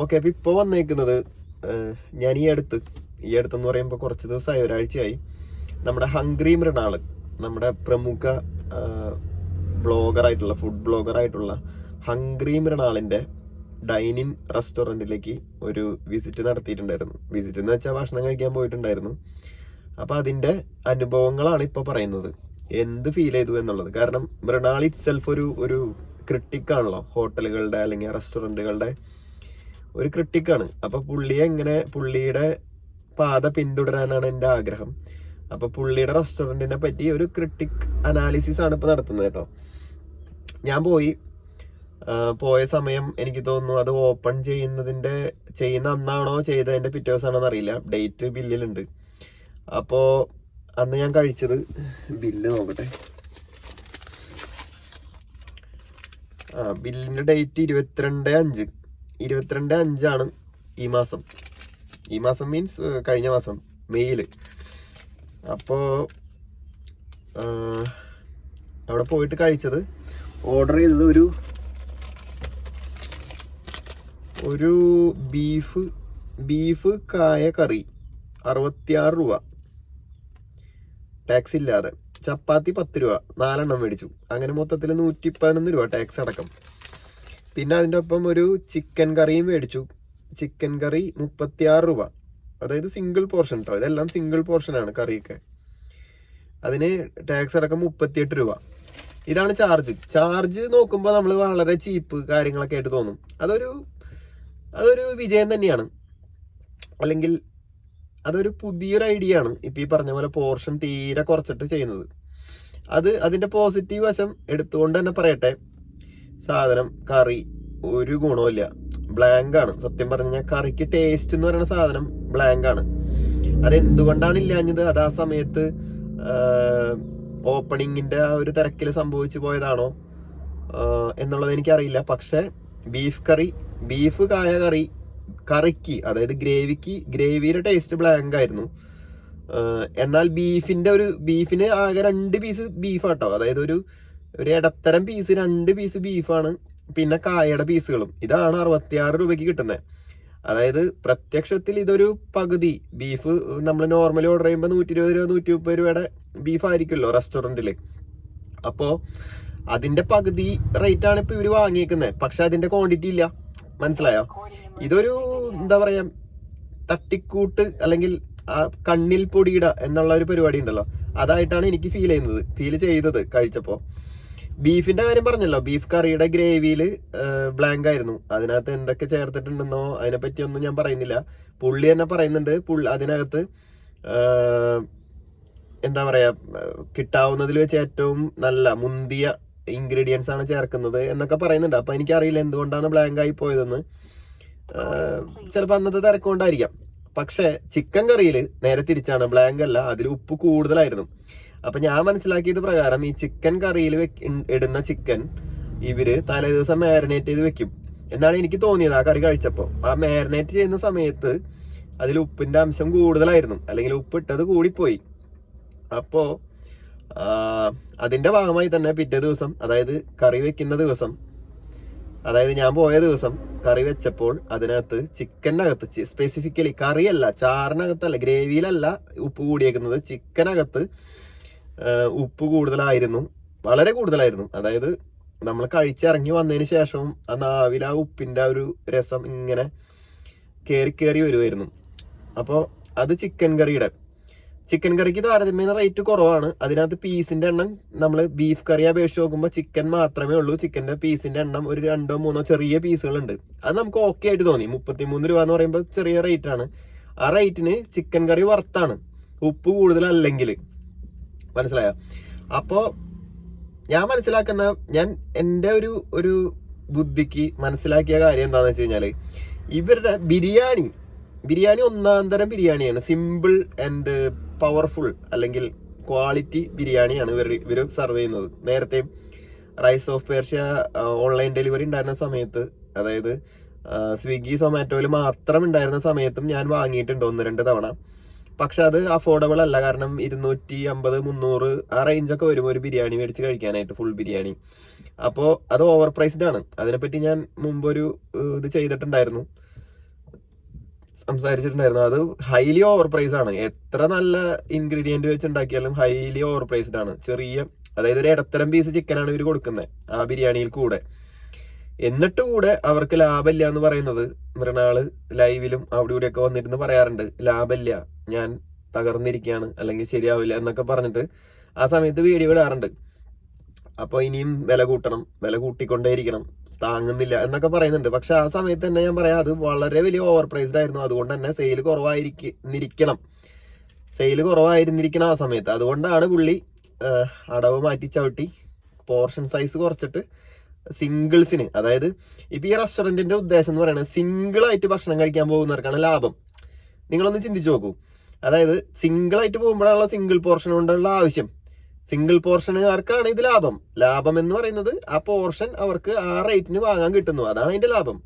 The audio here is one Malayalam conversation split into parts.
ഓക്കെ, അപ്പോൾ ഇപ്പോൾ വന്നേക്കുന്നത് ഞാൻ ഈ അടുത്തെന്ന് പറയുമ്പോൾ കുറച്ച് ദിവസമായി, ഒരാഴ്ചയായി, നമ്മുടെ ഹംഗ്രി മൃണാള്, നമ്മുടെ പ്രമുഖ ഫുഡ് ബ്ലോഗറായിട്ടുള്ള ഹംഗ്രി മൃണാളിൻ്റെ ഡൈനിൻ റെസ്റ്റോറൻറ്റിലേക്ക് ഒരു വിസിറ്റ് നടത്തിയിട്ടുണ്ടായിരുന്നു. വിസിറ്റ് എന്ന് വെച്ചാൽ ഭക്ഷണം കഴിക്കാൻ പോയിട്ടുണ്ടായിരുന്നു. അപ്പോൾ അതിൻ്റെ അനുഭവങ്ങളാണ് ഇപ്പോൾ പറയുന്നത്. എന്ത് ഫീൽ ചെയ്തു എന്നുള്ളത്. കാരണം മൃണാൾ ഇറ്റ് സെൽഫ് ഒരു ക്രിട്ടിക്കാണല്ലോ, ഹോട്ടലുകളുടെ അല്ലെങ്കിൽ റെസ്റ്റോറൻറ്റുകളുടെ ഒരു ക്രിട്ടിക്കാണ്. അപ്പോൾ പുള്ളിയുടെ പാത പിന്തുടരാനാണ് എൻ്റെ ആഗ്രഹം. അപ്പോൾ പുള്ളിയുടെ റെസ്റ്റോറൻറ്റിനെ പറ്റി ഒരു ക്രിട്ടിക് അനാലിസിസ് ആണ് ഇപ്പോൾ നടത്തുന്നത് കേട്ടോ. ഞാൻ പോയ സമയം എനിക്ക് തോന്നുന്നു അത് ഓപ്പൺ ചെയ്യുന്ന അന്നാണോ ചെയ്തതിൻ്റെ പിറ്റേ ദിവസമാണോ എന്നറിയില്ല. ഡേറ്റ് ബില്ലിലുണ്ട്. അപ്പോൾ അന്ന് ഞാൻ കഴിച്ചത്, ബില്ല് നോക്കട്ടെ, ബില്ലിൻ്റെ ഡേറ്റ് 22/5 ഈ മാസം മീൻസ് കഴിഞ്ഞ മാസം മെയ്യിൽ. അപ്പോൾ അവിടെ പോയിട്ട് കഴിച്ചത്, ഓർഡർ ചെയ്തത് ഒരു ബീഫ് കായ കറി 66 രൂപ ടാക്സ് ഇല്ലാതെ. ചപ്പാത്തി 10 രൂപ, 4 എണ്ണം മേടിച്ചു. അങ്ങനെ മൊത്തത്തിൽ 111 രൂപ ടാക്സ് അടക്കം. പിന്നെ അതിൻ്റെ ഒപ്പം ഒരു ചിക്കൻ കറിയും മേടിച്ചു. ചിക്കൻ കറി 36 രൂപ, അതായത് സിംഗിൾ പോർഷൻ കേട്ടോ. ഇതെല്ലാം സിംഗിൾ പോർഷനാണ് കറിയൊക്കെ. അതിന് ടാക്സ് അടക്കം 38 രൂപ. ഇതാണ് ചാർജ് നോക്കുമ്പോൾ നമ്മൾ വളരെ ചീപ്പ് കാര്യങ്ങളൊക്കെ ആയിട്ട് തോന്നും. അതൊരു വിജയം തന്നെയാണ്, അല്ലെങ്കിൽ അതൊരു പുതിയൊരു ഐഡിയ ആണ്. ഇപ്പം ഈ പറഞ്ഞ പോലെ പോർഷൻ തീരെ കുറച്ചിട്ട് ചെയ്യുന്നത്. അതിൻ്റെ പോസിറ്റീവ് വശം എടുത്തുകൊണ്ട് തന്നെ പറയട്ടെ, സാധനം കറി ഒരു ഗുണമില്ല, ബ്ലാങ്ക് ആണ്. സത്യം പറഞ്ഞു കഴിഞ്ഞാൽ കറിക്ക് ടേസ്റ്റ് എന്ന് പറയുന്ന സാധനം ബ്ലാങ്ക് ആണ്. അതെന്തുകൊണ്ടാണ് ഇല്ലാഞ്ഞത്? അത് ആ സമയത്ത് ഓപ്പണിങ്ങിൻ്റെ ആ ഒരു തിരക്കിൽ സംഭവിച്ചു പോയതാണോ എന്നുള്ളത് എനിക്കറിയില്ല. പക്ഷെ ബീഫ് കായ കറിക്ക്, അതായത് ഗ്രേവിയുടെ ടേസ്റ്റ് ബ്ലാങ്ക് ആയിരുന്നു. എന്നാൽ ബീഫിന് ആകെ 2 പീസ് ബീഫാട്ടോ. അതായത് ഒരു ഇടത്തരം പീസ്, 2 പീസ് ബീഫാണ്. പിന്നെ കായയുടെ പീസുകളും. ഇതാണ് 66 രൂപയ്ക്ക് കിട്ടുന്നത്. അതായത് പ്രത്യക്ഷത്തിൽ ഇതൊരു പകുതി ബീഫ്. നമ്മൾ നോർമലി ഓർഡർ ചെയ്യുമ്പോൾ 120 രൂപ 130 രൂപയുടെ ബീഫായിരിക്കുമല്ലോ റെസ്റ്റോറൻറ്റിൽ. അപ്പോൾ അതിൻ്റെ പകുതി റേറ്റാണ് ഇപ്പോൾ ഇവർ വാങ്ങിയേക്കുന്നത്. പക്ഷെ അതിൻ്റെ ക്വാണ്ടിറ്റി ഇല്ല. മനസ്സിലായോ? ഇതൊരു എന്താ പറയാ, തട്ടിക്കൂട്ട് അല്ലെങ്കിൽ കണ്ണിൽ പൊടിയിട എന്നുള്ള ഒരു പരിപാടി ഉണ്ടല്ലോ, അതായിട്ടാണ് എനിക്ക് ഫീൽ ചെയ്തത് കഴിച്ചപ്പോൾ. ബീഫിന്റെ കാര്യം പറഞ്ഞല്ലോ, ബീഫ് കറിയുടെ ഗ്രേവിയിൽ ബ്ലാങ്ക് ആയിരുന്നു. അതിനകത്ത് എന്തൊക്കെ ചേർത്തിട്ടുണ്ടെന്നോ അതിനെപ്പറ്റിയൊന്നും ഞാൻ പറയുന്നില്ല. പുള്ളി തന്നെ പറയുന്നുണ്ട്, അതിനകത്ത് എന്താ പറയാ, കിട്ടാവുന്നതിൽ വെച്ച് ഏറ്റവും നല്ല മുന്തിയ ഇൻഗ്രീഡിയൻസ് ആണ് ചേർക്കുന്നത് എന്നൊക്കെ പറയുന്നുണ്ട്. അപ്പൊ എനിക്കറിയില്ല എന്തുകൊണ്ടാണ് ബ്ലാങ്ക് ആയി പോയതെന്ന്. ചിലപ്പോൾ അന്നത്തെ തിരക്കൊണ്ടായിരിക്കാം. പക്ഷെ ചിക്കൻ കറിയിൽ നേരെ തിരിച്ചാണ്, ബ്ലാങ്ക് അല്ല, അതിൽ ഉപ്പ് കൂടുതലായിരുന്നു. അപ്പൊ ഞാൻ മനസ്സിലാക്കിയത് പ്രകാരം ഈ ചിക്കൻ കറിയിൽ ഇടുന്ന ചിക്കൻ ഇവര് തലേ ദിവസം മാരിനേറ്റ് ചെയ്ത് വെക്കും എന്നാണ് എനിക്ക് തോന്നിയത്. ആ കറി കഴിച്ചപ്പോൾ ആ മാരിനേറ്റ് ചെയ്യുന്ന സമയത്ത് അതിൽ ഉപ്പിന്റെ അംശം കൂടുതലായിരുന്നു, അല്ലെങ്കിൽ ഉപ്പ് ഇട്ടത് കൂടിപ്പോയി. അപ്പോ അതിന്റെ ഭാഗമായി തന്നെ പിറ്റേ ദിവസം, അതായത് കറി വെക്കുന്ന ദിവസം, അതായത് ഞാൻ പോയ ദിവസം കറി വെച്ചപ്പോൾ അതിനകത്ത് ചിക്കനകത്ത്, സ്പെസിഫിക്കലി കറിയല്ല, ചാറിനകത്തല്ല, ഗ്രേവിയിലല്ല ഉപ്പ് കൂടിയേക്കുന്നത്, ചിക്കനകത്ത് ഉപ്പ് കൂടുതലായിരുന്നു, വളരെ കൂടുതലായിരുന്നു. അതായത് നമ്മൾ കഴിച്ചിറങ്ങി വന്നതിന് ശേഷവും ആ നാവിൽ ആ ഉപ്പിന്റെ ആ ഒരു രസം ഇങ്ങനെ കയറി വരുമായിരുന്നു. അപ്പോൾ അത് ചിക്കൻ കറിക്ക് താരതമ്യേന റേറ്റ് കുറവാണ്. അതിനകത്ത് പീസിന്റെ എണ്ണം നമ്മൾ ബീഫ് കറി അപേക്ഷിച്ച് നോക്കുമ്പോൾ ചിക്കൻ മാത്രമേ ഉള്ളൂ. ചിക്കന്റെ പീസിന്റെ എണ്ണം ഒരു 2-3 ചെറിയ പീസുകളുണ്ട്. അത് നമുക്ക് ഓക്കെ ആയിട്ട് തോന്നി. 33 രൂപ എന്ന് പറയുമ്പോൾ ചെറിയ റേറ്റ് ആണ്. ആ റേറ്റിന് ചിക്കൻ കറി വർത്താണ്, ഉപ്പ് കൂടുതലല്ലെങ്കിൽ. മനസ്സിലായോ? അപ്പോൾ ഞാൻ എൻ്റെ ഒരു ബുദ്ധിക്ക് മനസ്സിലാക്കിയ കാര്യം എന്താണെന്ന് വെച്ച് കഴിഞ്ഞാൽ, ഇവരുടെ ബിരിയാണി ഒന്നാം തരം ബിരിയാണിയാണ്. സിമ്പിൾ ആൻഡ് പവർഫുൾ അല്ലെങ്കിൽ ക്വാളിറ്റി ബിരിയാണിയാണ് ഇവർ സെർവ് ചെയ്യുന്നത്. നേരത്തെയും rise of Persia online delivery ഉണ്ടായിരുന്ന സമയത്ത്, അതായത് സ്വിഗ്ഗി സൊമാറ്റോയിൽ മാത്രം ഉണ്ടായിരുന്ന സമയത്തും ഞാൻ വാങ്ങിയിട്ടുണ്ട് 1-2 തവണ. പക്ഷെ അത് അഫോർഡബിൾ അല്ല. കാരണം 250-300 ആ റേഞ്ചൊക്കെ വരും ഒരു ബിരിയാണി മേടിച്ച് കഴിക്കാനായിട്ട്, ഫുൾ ബിരിയാണി. അപ്പോൾ അത് ഓവർ പ്രൈസ്ഡ് ആണ്. അതിനെപ്പറ്റി ഞാൻ മുമ്പൊരു ഇത് ചെയ്തിട്ടുണ്ടായിരുന്നു. സംസാരിച്ചിട്ടുണ്ടായിരുന്നു. അത് ഹൈലി ഓവർ പ്രൈസ് ആണ്. എത്ര നല്ല ഇൻഗ്രീഡിയന്റ് വെച്ച് ഉണ്ടാക്കിയാലും ഹൈലി ഓവർ പ്രൈസ്ഡ് ആണ്. അതായത് ഒരു ഇടത്തരം പീസ് ചിക്കനാണ് ഇവർ കൊടുക്കുന്നത് ആ ബിരിയാണിയിൽ കൂടെ. എന്നിട്ട് കൂടെ അവർക്ക് ലാഭമില്ല എന്ന് പറയുന്നത് മൃണാള് ലൈവിലും അവിടെ ഇവിടെയൊക്കെ വന്നിരുന്ന് പറയാറുണ്ട്. ലാഭമില്ല, ഞാൻ തകർന്നിരിക്കുകയാണ്, അല്ലെങ്കിൽ ശരിയാവില്ല എന്നൊക്കെ പറഞ്ഞിട്ട് ആ സമയത്ത് വീഡിയോ ഇടാറുണ്ട്. അപ്പോൾ ഇനിയും വില കൂട്ടണം, വില കൂട്ടിക്കൊണ്ടേയിരിക്കണം, താങ്ങുന്നില്ല എന്നൊക്കെ പറയുന്നുണ്ട്. പക്ഷെ ആ സമയത്ത് തന്നെ ഞാൻ പറയാം, അത് വളരെ വലിയ ഓവർ പ്രൈസ്ഡ് ആയിരുന്നു. അതുകൊണ്ട് തന്നെ സെയിൽ കുറവായിരുന്നിരിക്കണം ആ സമയത്ത്. അതുകൊണ്ടാണ് പുള്ളി അടവ് മാറ്റി ചവിട്ടി പോർഷൻ സൈസ് കുറച്ചിട്ട് സിംഗിൾസിന്, അതായത് ഇപ്പൊ ഈ റെസ്റ്റോറന്റിന്റെ ഉദ്ദേശം എന്ന് പറയുന്നത് സിംഗിൾ ആയിട്ട് ഭക്ഷണം കഴിക്കാൻ പോകുന്നവർക്കാണ് ലാഭം. നിങ്ങളൊന്ന് ചിന്തിച്ചു നോക്കൂ. അതായത് സിംഗിൾ ആയിട്ട് പോകുമ്പോഴാണല്ലോ സിംഗിൾ പോർഷൻ കൊണ്ടുള്ള ആവശ്യം. സിംഗിൾ പോർഷനുകാർക്കാണ് ഇത് ലാഭം എന്ന് പറയുന്നത്. ആ പോർഷൻ അവർക്ക് ആ റേറ്റിന് വാങ്ങാൻ കിട്ടുന്നു, അതാണ് അതിന്റെ ലാഭം.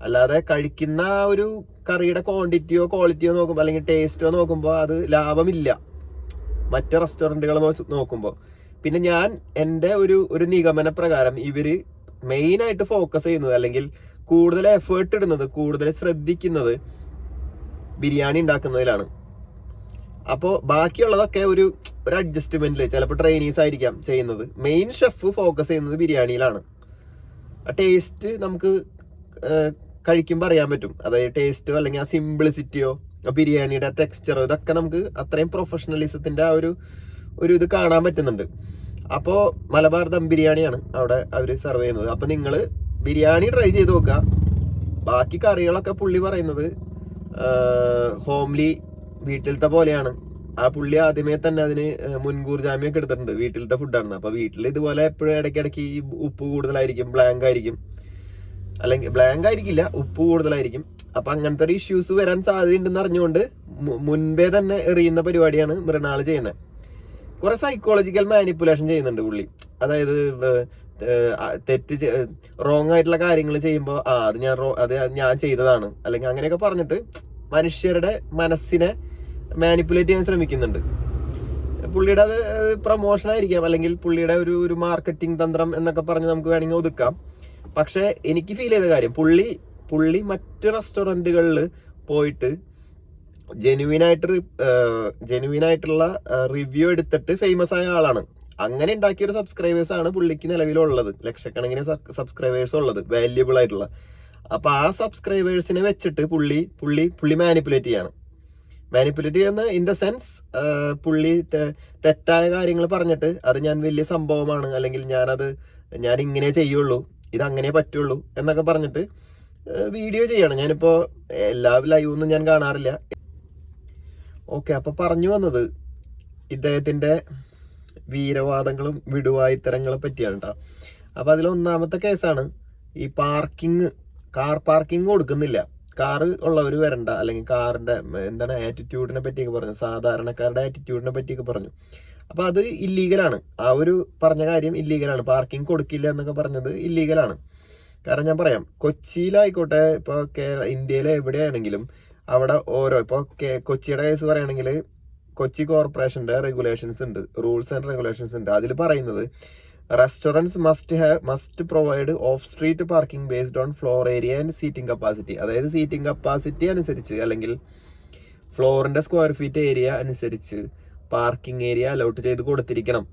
അല്ലാതെ കഴിക്കുന്ന ഒരു കറിയുടെ ക്വാണ്ടിറ്റിയോ ക്വാളിറ്റിയോ നോക്കുമ്പോൾ, അല്ലെങ്കിൽ ടേസ്റ്റോ നോക്കുമ്പോൾ അത് ലാഭമില്ല മറ്റ് റെസ്റ്റോറൻറ്റുകൾ നോക്കുമ്പോൾ. പിന്നെ ഞാൻ എൻ്റെ ഒരു നിഗമന പ്രകാരം ഇവര് മെയിനായിട്ട് ഫോക്കസ് ചെയ്യുന്നത്, അല്ലെങ്കിൽ കൂടുതൽ എഫേർട്ട് ഇടുന്നത്, കൂടുതൽ ശ്രദ്ധിക്കുന്നത് ബിരിയാണി ഉണ്ടാക്കുന്നതിലാണ്. അപ്പോൾ ബാക്കിയുള്ളതൊക്കെ ഒരു അഡ്ജസ്റ്റ്മെന്റിൽ ചിലപ്പോൾ ട്രെയിനീസ് ആയിരിക്കാം ചെയ്യുന്നത്. മെയിൻ ഷെഫ് ഫോക്കസ് ചെയ്യുന്നത് ബിരിയാണിയിലാണ്. ആ ടേസ്റ്റ് നമുക്ക് കഴിക്കുമ്പോൾ അറിയാൻ പറ്റും. അതായത് ടേസ്റ്റോ അല്ലെങ്കിൽ ആ സിംപ്ലിസിറ്റിയോ ബിരിയാണിയുടെ ടെക്സ്ചറോ ഇതൊക്കെ നമുക്ക് അത്രയും പ്രൊഫഷണലിസത്തിന്റെ ആ ഒരു ഇത് കാണാൻ പറ്റുന്നുണ്ട്. അപ്പോൾ മലബാർ ദം ബിരിയാണിയാണ് അവിടെ അവർ സെർവ് ചെയ്യുന്നത്. അപ്പോൾ നിങ്ങൾ ബിരിയാണി ട്രൈ ചെയ്ത് നോക്കുക. ബാക്കി കറികളൊക്കെ പുള്ളി പറയുന്നത് ഹോംലി വീട്ടിലത്തെ പോലെയാണ്. ആ പുള്ളി ആദ്യമേ തന്നെ അതിന് മുൻകൂർ ജാമ്യമൊക്കെ എടുത്തിട്ടുണ്ട്. വീട്ടിലത്തെ ഫുഡാണ്. അപ്പോൾ വീട്ടിൽ ഇതുപോലെ എപ്പോഴും ഇടയ്ക്കിടയ്ക്ക് ഈ ഉപ്പ് കൂടുതലായിരിക്കും, ബ്ലാങ്ക് ആയിരിക്കില്ല, ഉപ്പ് കൂടുതലായിരിക്കും. അപ്പൊ അങ്ങനത്തെ ഒരു ഇഷ്യൂസ് വരാൻ സാധ്യതയുണ്ടെന്ന് അറിഞ്ഞുകൊണ്ട് മുൻപേ തന്നെ എറിയുന്ന പരിപാടിയാണ് മൃണാൾ ചെയ്യുന്നത്. കുറെ സൈക്കോളജിക്കൽ മാനിപ്പുലേഷൻ ചെയ്യുന്നുണ്ട് പുള്ളി. അതായത് റോങ് ആയിട്ടുള്ള കാര്യങ്ങൾ ചെയ്യുമ്പോൾ അത് ഞാൻ ചെയ്തതാണ്, അല്ലെങ്കിൽ അങ്ങനെയൊക്കെ പറഞ്ഞിട്ട് മനുഷ്യരുടെ മനസ്സിനെ മാനിപ്പുലേറ്റ് ചെയ്യാൻ ശ്രമിക്കുന്നുണ്ട്. പുള്ളിയുടെ അത് പ്രൊമോഷൻ ആയിരിക്കാം, അല്ലെങ്കിൽ പുള്ളിയുടെ ഒരു മാർക്കറ്റിംഗ് തന്ത്രം എന്നൊക്കെ പറഞ്ഞ് നമുക്ക് വേണമെങ്കിൽ ഒതുക്കാം. പക്ഷെ എനിക്ക് ഫീൽ ചെയ്ത കാര്യം, പുള്ളി മറ്റ് റെസ്റ്റോറൻറ്റുകളിൽ പോയിട്ട് ജെനുവിൻ ആയിട്ടുള്ള റിവ്യൂ എടുത്തിട്ട് ഫേമസ് ആയ ആളാണ്. അങ്ങനെ ഉണ്ടാക്കിയ ഒരു സബ്സ്ക്രൈബേഴ്സ് ആണ് പുള്ളിക്ക് നിലവിലുള്ളത്. ലക്ഷക്കണക്കിന് സബ്സ്ക്രൈബേഴ്സ് ഉള്ളത്, വാല്യുബിൾ ആയിട്ടുള്ള. അപ്പൊ ആ സബ്സ്ക്രൈബേഴ്സിനെ വെച്ചിട്ട് പുള്ളി മാനിപ്പുലേറ്റ് ചെയ്യുന്ന ഇൻ ദ സെൻസ് പുള്ളി തെറ്റായ കാര്യങ്ങൾ പറഞ്ഞിട്ട് അത് ഞാൻ വലിയ സംഭവമാണ്, അല്ലെങ്കിൽ ഞാൻ ഇങ്ങനെ ചെയ്യുള്ളൂ, ഇത് അങ്ങനെ പറ്റുള്ളൂ എന്നൊക്കെ പറഞ്ഞിട്ട് വീഡിയോ ചെയ്യണം. ഞാനിപ്പോ എല്ലാ ലൈവൊന്നും ഞാൻ കാണാറില്ല. ഓക്കെ, അപ്പൊ പറഞ്ഞു വന്നത് ഇദ്ദേഹത്തിന്റെ വീരവാദങ്ങളും വിടുവായുത്തരങ്ങളെ പറ്റിയാണ് കേട്ടോ. അപ്പൊ അതിലൊന്നാമത്തെ കേസാണ് ഈ കാർ പാർക്കിംഗ് കൊടുക്കുന്നില്ല, കാറ് ഉള്ളവർ വരണ്ട, അല്ലെങ്കിൽ കാറിന്റെ ആറ്റിറ്റ്യൂഡിനെ പറ്റിയൊക്കെ പറഞ്ഞു, സാധാരണക്കാരുടെ ആറ്റിറ്റ്യൂഡിനെ പറ്റിയൊക്കെ പറഞ്ഞു. അപ്പൊ അത് ഇല്ലീഗലാണ്. ആ ഒരു പറഞ്ഞ കാര്യം ഇല്ലീഗലാണ്. പാർക്കിംഗ് കൊടുക്കില്ല എന്നൊക്കെ പറഞ്ഞത് ഇല്ലീഗലാണ്. കാരണം ഞാൻ പറയാം, കൊച്ചിയിലായിക്കോട്ടെ, ഇപ്പൊ ഇന്ത്യയിലെ എവിടെയാണെങ്കിലും അവിടെ ഇപ്പൊ കൊച്ചിയുടെ കേസ് പറയുകയാണെങ്കിൽ കൊച്ചി കോർപ്പറേഷന്റെ റെഗുലേഷൻസ് ഉണ്ട്, റൂൾസ് ആൻഡ് റെഗുലേഷൻസ് ഉണ്ട്. അതിൽ പറയുന്നത് restaurants must provide of street parking based on floor area and seating capacity. അതായത് സീറ്റിംഗ് കപ്പാസിറ്റി അനുസരിച്ച്, അല്ലെങ്കിൽ ഫ്ലോറിന്റെ സ്ക്വയർ ഫീറ്റ് ഏരിയ അനുസരിച്ച് പാർക്കിംഗ് ഏരിയ അലോട്ട് ചെയ്ത് കൊടുത്തിരിക്കണം.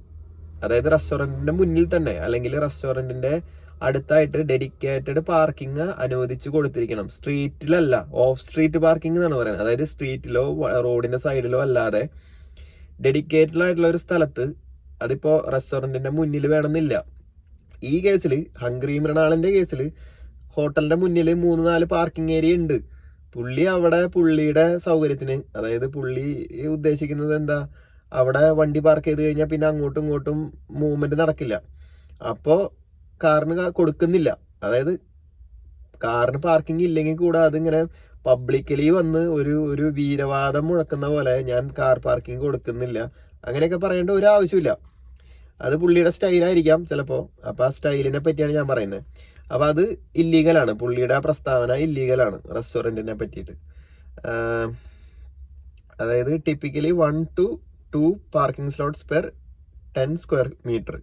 അതായത് റെസ്റ്റോറൻറ്റിന്റെ മുന്നിൽ തന്നെ, അല്ലെങ്കിൽ റെസ്റ്റോറൻറ്റിന്റെ അടുത്തായിട്ട് ഡെഡിക്കേറ്റഡ് പാർക്കിംഗ് അനുവദിച്ചു കൊടുത്തിരിക്കണം. സ്ട്രീറ്റിലല്ല, ഓഫ് സ്ട്രീറ്റ് പാർക്കിംഗ് എന്നാണ് പറയുന്നത്. അതായത് സ്ട്രീറ്റിലോ റോഡിന്റെ സൈഡിലോ അല്ലാതെ ഡെഡിക്കേറ്റഡ് ആയിട്ടുള്ള ഒരു സ്ഥലത്ത്, അതിപ്പോ റെസ്റ്റോറൻറ്റിന്റെ മുന്നിൽ വേണമെന്നില്ല. ഈ കേസിൽ, ഹംഗ്രി മൃണാളിന്റെ കേസിൽ, ഹോട്ടലിന്റെ മുന്നിൽ 3-4 പാർക്കിംഗ് ഏരിയ ഉണ്ട്. പുള്ളി അവിടെ പുള്ളിയുടെ സൗകര്യത്തിന്, അതായത് പുള്ളി ഉദ്ദേശിക്കുന്നത് എന്താ, അവിടെ വണ്ടി പാർക്ക് ചെയ്ത് കഴിഞ്ഞാൽ പിന്നെ അങ്ങോട്ടും ഇങ്ങോട്ടും മൂവ്മെന്റ് നടക്കില്ല. അപ്പോൾ കാറിന് കൊടുക്കുന്നില്ല. അതായത് കാറിന് പാർക്കിംഗ് ഇല്ലെങ്കിൽ കൂടെ അതിങ്ങനെ പബ്ലിക്കലി വന്ന് ഒരു വീരവാദം മുഴക്കുന്ന പോലെ, ഞാൻ കാർ പാർക്കിംഗ് കൊടുക്കുന്നില്ല അങ്ങനെയൊക്കെ പറയേണ്ട ഒരു ആവശ്യമില്ല. അത് പുള്ളിയുടെ സ്റ്റൈലായിരിക്കാം ചിലപ്പോൾ. അപ്പൊ ആ സ്റ്റൈലിനെ പറ്റിയാണ് ഞാൻ പറയുന്നത്. അപ്പൊ അത് ഇല്ലീഗലാണ്, പുള്ളിയുടെ ആ പ്രസ്താവന ഇല്ലീഗലാണ് റെസ്റ്റോറൻറ്റിനെ പറ്റിയിട്ട്. അതായത് typically 1 to 2 parking slots per 10 square metre.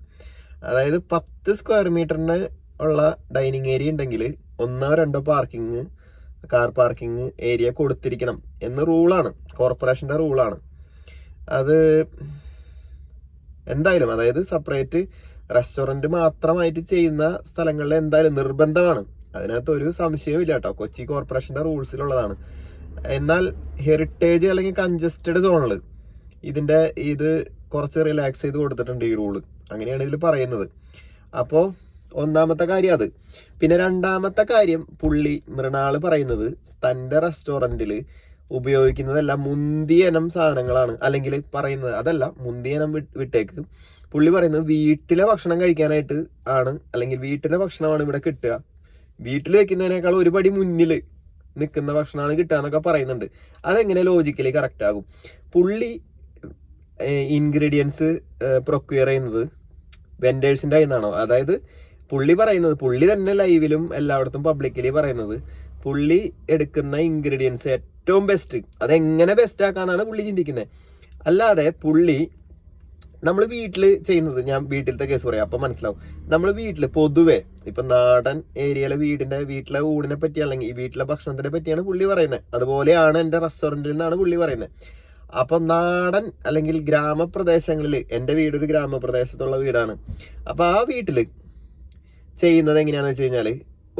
അതായത് 10 സ്ക്വയർ മീറ്ററിന് ഉള്ള ഡൈനിങ് ഏരിയ ഉണ്ടെങ്കിൽ 1-2 പാർക്കിംഗ് കാർ പാർക്കിംഗ് ഏരിയ കൊടുത്തിരിക്കണം എന്ന് റൂളാണ്, കോർപ്പറേഷൻ്റെ റൂളാണ്. അത് എന്തായാലും, അതായത് സെപ്പറേറ്റ് റെസ്റ്റോറൻറ്റ് മാത്രമായിട്ട് ചെയ്യുന്ന സ്ഥലങ്ങളിൽ എന്തായാലും നിർബന്ധമാണ്. അതിനകത്ത് ഒരു സംശയവും ഇല്ല കേട്ടോ, കൊച്ചി കോർപ്പറേഷൻ്റെ റൂൾസിലുള്ളതാണ്. എന്നാൽ ഹെറിറ്റേജ് അല്ലെങ്കിൽ കൺജസ്റ്റഡ് സോണിൽ ഇത് കുറച്ച് റിലാക്സ് ചെയ്ത് കൊടുത്തിട്ടുണ്ട് ഈ റൂള്, അങ്ങനെയാണ് ഇതിൽ പറയുന്നത്. അപ്പോൾ ഒന്നാമത്തെ കാര്യം അത്. പിന്നെ രണ്ടാമത്തെ കാര്യം, മൃണാള് പറയുന്നത് തൻ്റെ റെസ്റ്റോറൻറ്റിൽ ഉപയോഗിക്കുന്നതെല്ലാം മുന്തിയനം സാധനങ്ങളാണ്, അല്ലെങ്കിൽ പറയുന്നത് അതല്ല, മുന്തിയനം വിട്ടേക്ക്. പുള്ളി പറയുന്നത് വീട്ടിലെ ഭക്ഷണം കഴിക്കാനായിട്ട് ആണ്, അല്ലെങ്കിൽ വീട്ടിലെ ഭക്ഷണമാണ് ഇവിടെ കിട്ടുക, വീട്ടിൽ വെക്കുന്നതിനേക്കാൾ ഒരു പടി മുന്നിൽ നിൽക്കുന്ന ഭക്ഷണമാണ് കിട്ടുക എന്നൊക്കെ പറയുന്നുണ്ട്. അതെങ്ങനെ ലോജിക്കലി കറക്റ്റ് ആകും? പുള്ളി ഇൻഗ്രീഡിയൻസ് പ്രൊക്യൂർ ചെയ്യുന്നത് വെൻഡേഴ്സിൻ്റെ കയ്യിൽ നിന്നാണോ? അതായത് പുള്ളി തന്നെ ലൈവിലും എല്ലായിടത്തും പബ്ലിക്കലി പറയുന്നത്, പുള്ളി എടുക്കുന്ന ഇൻഗ്രീഡിയൻസ് ഏറ്റവും ബെസ്റ്റ്, അതെങ്ങനെ ബെസ്റ്റ് ആക്കാന്നാണ് പുള്ളി ചിന്തിക്കുന്നത്. അല്ലാതെ നമ്മൾ വീട്ടിൽ ചെയ്യുന്നത്, ഞാൻ വീട്ടിലത്തെ കേസ് പറയാം അപ്പം മനസ്സിലാവും. നമ്മൾ വീട്ടിൽ പൊതുവെ ഇപ്പം നാടൻ ഏരിയയിലെ വീട്ടിലെ ഊണിനെ പറ്റി അല്ലെങ്കിൽ വീട്ടിലെ ഭക്ഷണത്തിനെ പറ്റിയാണ് പുള്ളി പറയുന്നത്. അതുപോലെയാണ് എൻ്റെ റെസ്റ്റോറൻറ്റിൽ നിന്നാണ് പുള്ളി പറയുന്നത്. അപ്പം നാടൻ അല്ലെങ്കിൽ ഗ്രാമപ്രദേശങ്ങളിൽ, എൻ്റെ വീടൊരു ഗ്രാമപ്രദേശത്തുള്ള വീടാണ്. അപ്പം ആ വീട്ടിൽ ചെയ്യുന്നത് എങ്ങനെയാണെന്ന് വെച്ച് കഴിഞ്ഞാൽ,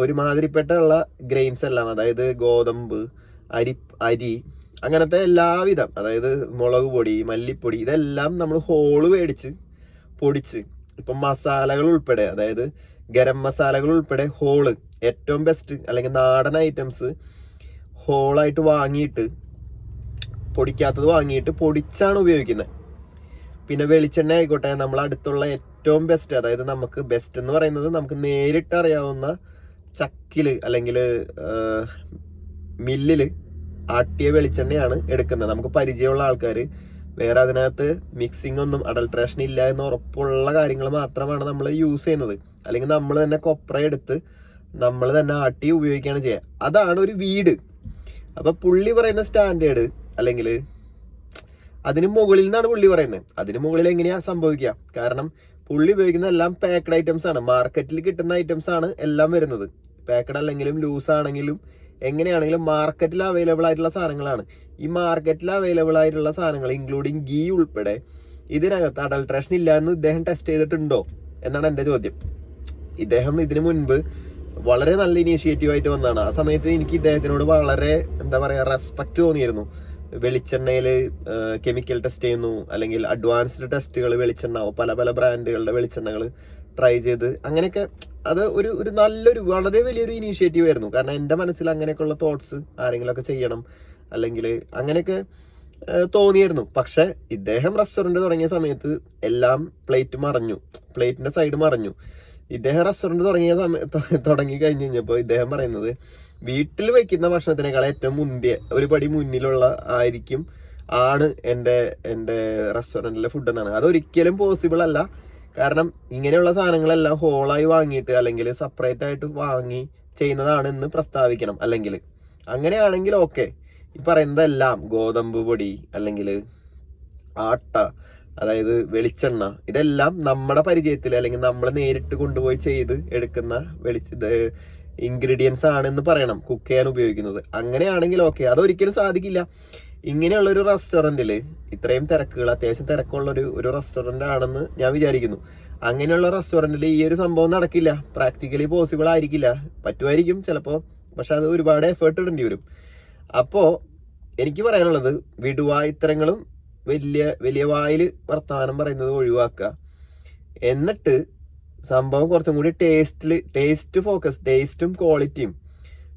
ഒരുമാതിരിപ്പെട്ടുള്ള ഗ്രെയിൻസ് എല്ലാം, അതായത് ഗോതമ്പ്, അരി അങ്ങനത്തെ എല്ലാവിധം, അതായത് മുളക് പൊടി, മല്ലിപ്പൊടി, ഇതെല്ലാം നമ്മൾ ഹോള് മേടിച്ച് പൊടിച്ച്, ഇപ്പം മസാലകൾ ഉൾപ്പെടെ, അതായത് ഗരം മസാലകൾ ഉൾപ്പെടെ ഹോള് ഏറ്റവും ബെസ്റ്റ് അല്ലെങ്കിൽ നാടൻ ഐറ്റംസ് ഹോളായിട്ട് വാങ്ങിയിട്ട്, പൊടിക്കാത്തത് വാങ്ങിയിട്ട് പൊടിച്ചാണ് ഉപയോഗിക്കുന്നത്. പിന്നെ വെളിച്ചെണ്ണ ആയിക്കോട്ടെ, നമ്മൾ അടുത്തുള്ള ഏറ്റവും ബെസ്റ്റ്, അതായത് നമുക്ക് ബെസ്റ്റ് എന്ന് പറയുന്നത് നമുക്ക് നേരിട്ട് അറിയാവുന്ന ചക്കില് അല്ലെങ്കിൽ മില്ലില് ആട്ടിയ വെളിച്ചെണ്ണയാണ് എടുക്കുന്നത്. നമുക്ക് പരിചയമുള്ള ആൾക്കാർ, വേറെ അതിനകത്ത് മിക്സിംഗ് ഒന്നും അഡൾട്രേഷൻ ഇല്ല എന്ന് ഉറപ്പുള്ള കാര്യങ്ങൾ മാത്രമാണ് നമ്മൾ യൂസ് ചെയ്യുന്നത്. അല്ലെങ്കിൽ നമ്മൾ തന്നെ കൊപ്ര എടുത്ത് നമ്മൾ തന്നെ ആട്ടി ഉപയോഗിക്കുകയാണ് ചെയ്യുക. അതാണ് ഒരു വീട്. അപ്പൊ പുള്ളി പറയുന്ന സ്റ്റാൻഡേർഡ് അല്ലെങ്കിൽ അതിന് മുകളിൽ നിന്നാണ് പുള്ളി പറയുന്നത്. അതിന് മുകളിൽ എങ്ങനെയാ സംഭവിക്കുക? കാരണം പുള്ളി ഉപയോഗിക്കുന്ന എല്ലാം പാക്കഡ് ഐറ്റംസ് ആണ്, മാർക്കറ്റിൽ കിട്ടുന്ന ഐറ്റംസ് ആണ് എല്ലാം വരുന്നത്. പാക്കഡ് അല്ലെങ്കിലും ലൂസ് ആണെങ്കിലും എങ്ങനെയാണെങ്കിലും മാർക്കറ്റിൽ അവൈലബിൾ ആയിട്ടുള്ള സാധനങ്ങളാണ്. ഈ മാർക്കറ്റിൽ അവൈലബിൾ ആയിട്ടുള്ള സാധനങ്ങൾ ഇൻക്ലൂഡിങ് ഗീ ഉൾപ്പെടെ ഇതിനകത്ത് അഡൾട്രേഷൻ ഇല്ല എന്ന് ഇദ്ദേഹം ടെസ്റ്റ് ചെയ്തിട്ടുണ്ടോ എന്നാണ് എൻ്റെ ചോദ്യം. ഇദ്ദേഹം ഇതിനു മുൻപ് വളരെ നല്ല ഇനീഷ്യേറ്റീവ് ആയിട്ട് വന്നതാണ്. ആ സമയത്ത് എനിക്ക് ഇദ്ദേഹത്തിനോട് വളരെ റെസ്പെക്ട് തോന്നിയിരുന്നു. വെളിച്ചെണ്ണയിൽ കെമിക്കൽ ടെസ്റ്റ് ചെയ്യുന്നു, അല്ലെങ്കിൽ അഡ്വാൻസ്ഡ് ടെസ്റ്റുകൾ വെളിച്ചെണ്ണ, പല പല ബ്രാൻഡുകളുടെ വെളിച്ചെണ്ണകൾ ട്രൈ ചെയ്ത്, അങ്ങനെയൊക്കെ അത് ഒരു നല്ലൊരു വളരെ വലിയൊരു ഇനീഷ്യേറ്റീവ് ആയിരുന്നു. കാരണം എൻ്റെ മനസ്സിൽ അങ്ങനെയൊക്കെയുള്ള തോട്ട്സ് ആരെങ്കിലുമൊക്കെ ചെയ്യണം അല്ലെങ്കിൽ അങ്ങനെയൊക്കെ തോന്നിയായിരുന്നു. പക്ഷെ ഇദ്ദേഹം റെസ്റ്റോറൻറ്റ് തുടങ്ങിയ സമയത്ത് എല്ലാം പ്ലേറ്റിന്റെ സൈഡ് മറഞ്ഞു. ഇദ്ദേഹം റെസ്റ്റോറൻറ്റ് തുടങ്ങി കഴിഞ്ഞ് കഴിഞ്ഞപ്പോൾ ഇദ്ദേഹം പറയുന്നത്, വീട്ടിൽ വെക്കുന്ന ഭക്ഷണത്തിനേക്കാൾ ഏറ്റവും ഒരു പടി മുന്നിലുള്ള ആണ് എൻ്റെ റെസ്റ്റോറൻറ്റിലെ ഫുഡ് എന്നാണ്. അതൊരിക്കലും പോസിബിൾ അല്ല. കാരണം ഇങ്ങനെയുള്ള സാധനങ്ങളെല്ലാം ഹോളായി വാങ്ങിയിട്ട് അല്ലെങ്കിൽ സെപ്പറേറ്റ് ആയിട്ട് വാങ്ങി ചെയ്യുന്നതാണെന്ന് പ്രസ്താവിക്കണം. അല്ലെങ്കിൽ അങ്ങനെയാണെങ്കിൽ ഓക്കെ, ഈ പറയുന്നതെല്ലാം ഗോതമ്പ് പൊടി അല്ലെങ്കിൽ ആട്ട, അതായത് വെളിച്ചെണ്ണ, ഇതെല്ലാം നമ്മുടെ പരിചയത്തിൽ അല്ലെങ്കിൽ നമ്മൾ നേരിട്ട് കൊണ്ടുപോയി ചെയ്ത് എടുക്കുന്ന ഇൻഗ്രീഡിയൻസ് ആണെന്ന് പറയണം കുക്ക് ചെയ്യാൻ ഉപയോഗിക്കുന്നത്. അങ്ങനെയാണെങ്കിൽ ഓക്കെ. അതൊരിക്കലും സാധിക്കില്ല. ഇങ്ങനെയുള്ള ഒരു റെസ്റ്റോറൻറ്റിൽ ഇത്രയും തിരക്കുകൾ, അത്യാവശ്യം തിരക്കുള്ള ഒരു റെസ്റ്റോറൻ്റ് ആണെന്ന് ഞാൻ വിചാരിക്കുന്നു. അങ്ങനെയുള്ള റെസ്റ്റോറൻറ്റിൽ ഈ ഒരു സംഭവം നടക്കില്ല, പ്രാക്ടിക്കലി പോസിബിൾ ആയിരിക്കില്ല. പറ്റുമായിരിക്കും ചിലപ്പോൾ, പക്ഷെ അത് ഒരുപാട് എഫേർട്ട് ഇടേണ്ടി വരും. അപ്പോൾ എനിക്ക് പറയാനുള്ളത്, വിടുവായുത്തരങ്ങളും വലിയ വായിൽ വർത്തമാനം പറയുന്നത് ഒഴിവാക്കുക. എന്നിട്ട് സംഭവം കുറച്ചും കൂടി ടേസ്റ്റ് ഫോക്കസ്, ടേസ്റ്റും ക്വാളിറ്റിയും,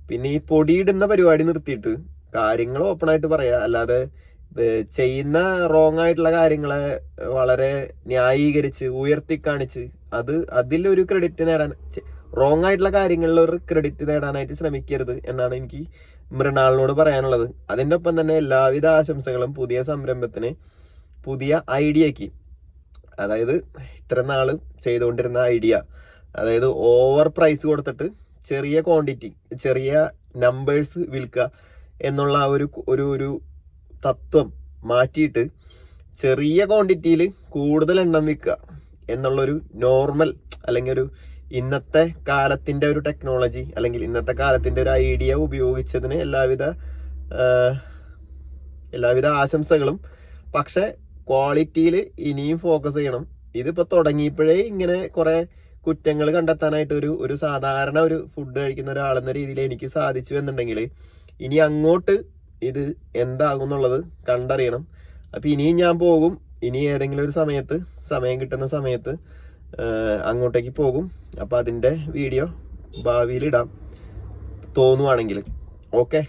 പിന്നെ ഈ പൊടിയിടുന്ന പരിപാടി നിർത്തിയിട്ട് കാര്യങ്ങൾ ഓപ്പൺ ആയിട്ട് പറയാ. അല്ലാതെ ചെയ്യുന്ന റോങ് ആയിട്ടുള്ള കാര്യങ്ങളെ വളരെ ന്യായീകരിച്ച് ഉയർത്തി കാണിച്ച് അതിലൊരു ക്രെഡിറ്റ് നേടാൻ, റോങ് ആയിട്ടുള്ള കാര്യങ്ങളിൽ ഒരു ക്രെഡിറ്റ് നേടാനായിട്ട് ശ്രമിക്കരുത് എന്നാണ് എനിക്ക് മൃണാളിനോട് പറയാനുള്ളത്. അതിൻ്റെ ഒപ്പം തന്നെ എല്ലാവിധ ആശംസകളും പുതിയ സംരംഭത്തിന്, പുതിയ ഐഡിയക്ക്. അതായത് ഇത്ര നാള് ചെയ്തുകൊണ്ടിരുന്ന ഐഡിയ, അതായത് ഓവർ പ്രൈസ് കൊടുത്തിട്ട് ചെറിയ ക്വാണ്ടിറ്റി, ചെറിയ നമ്പേഴ്സ് വിൽക്കുക എന്നുള്ള ഒരു തത്വം മാറ്റിയിട്ട് ചെറിയ ക്വാണ്ടിറ്റിയിൽ കൂടുതൽ എണ്ണം വിൽക്കുക എന്നുള്ളൊരു നോർമൽ അല്ലെങ്കിൽ ഒരു ഇന്നത്തെ കാലത്തിൻ്റെ ഒരു ടെക്നോളജി അല്ലെങ്കിൽ ഇന്നത്തെ കാലത്തിൻ്റെ ഒരു ഐഡിയ ഉപയോഗിച്ചതിന് എല്ലാവിധ ആശംസകളും. പക്ഷെ ക്വാളിറ്റിയിൽ ഇനിയും ഫോക്കസ് ചെയ്യണം. ഇതിപ്പോൾ തുടങ്ങിയപ്പോഴേ ഇങ്ങനെ കുറേ കുറ്റങ്ങൾ കണ്ടെത്താനായിട്ട് ഒരു സാധാരണ ഒരു ഫുഡ് കഴിക്കുന്ന ഒരാളെന്ന രീതിയിൽ എനിക്ക് സാധിച്ചു എന്നുണ്ടെങ്കിൽ ഇനി അങ്ങോട്ട് ഇത് എന്താകും എന്നുള്ളത് കണ്ടറിയണം. അപ്പം ഇനിയും ഞാൻ പോകും. ഇനി ഏതെങ്കിലും ഒരു സമയം കിട്ടുന്ന സമയത്ത് അങ്ങോട്ടേക്ക് പോകും. അപ്പം അതിൻ്റെ വീഡിയോ ഭാവിയിൽ ഇടാം തോന്നുവാണെങ്കിൽ. ഓക്കെ.